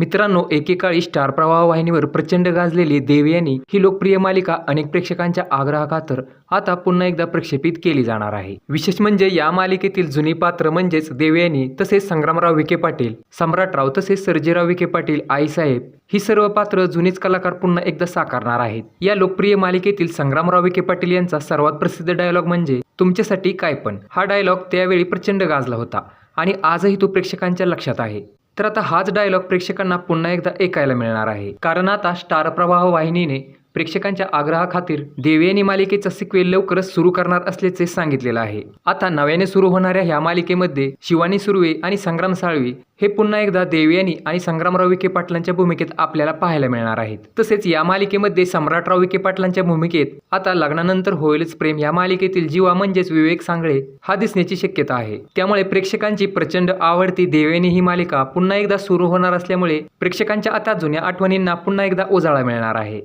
मित्रांनो, एकेकाळी स्टार प्रवाह वाहिनीवर प्रचंड गाजलेली देवयानी ही लोकप्रिय मालिका अनेक प्रेक्षकांच्या आग्रहाखातर आता पुन्हा एकदा प्रक्षेपित केली जाणार आहे. विशेष म्हणजे या मालिकेतील जुनी पात्र म्हणजेच देवयानी, तसेच संग्रामराव विखे पाटील, सम्राटराव, तसेच सर्जेराव विखे पाटील, आईसाहेब ही सर्व पात्र जुनीच कलाकार पुन्हा एकदा साकारणार आहेत. या लोकप्रिय मालिकेतील संग्रामराव विखे पाटील यांचा सर्वात प्रसिद्ध डायलॉग म्हणजे तुमच्यासाठी काय पण. हा डायलॉग त्यावेळी प्रचंड गाजला होता आणि आजही तो प्रेक्षकांच्या लक्षात आहे. तर आता हाच डायलॉग प्रेक्षकांना पुन्हा एकदा ऐकायला मिळणार आहे, कारण आता स्टार प्रवाह वाहिनीने प्रेक्षकांच्या आग्रहाखातीर देवयानी मालिकेचा सिक्वेल लवकरच सुरू करणार असल्याचे सांगितलेलं आहे. आता नव्याने सुरू होणाऱ्या ह्या मालिकेमध्ये शिवानी सुर्वे आणि संग्राम साळवी हे पुन्हा एकदा देवयानी आणि संग्रामराव विखे पाटलांच्या भूमिकेत आपल्याला पाहायला मिळणार आहेत. तसेच या मालिकेमध्ये सम्राटराव विखे पाटलांच्या भूमिकेत आता लग्नानंतर होईलच प्रेम या मालिकेतील जीवा म्हणजेच विवेक सांगळे हा दिसण्याची शक्यता आहे. त्यामुळे प्रेक्षकांची प्रचंड आवडती देवयानी ही मालिका पुन्हा एकदा सुरू होणार असल्यामुळे प्रेक्षकांच्या आता जुन्या आठवणींना पुन्हा एकदा उजाळा मिळणार आहे.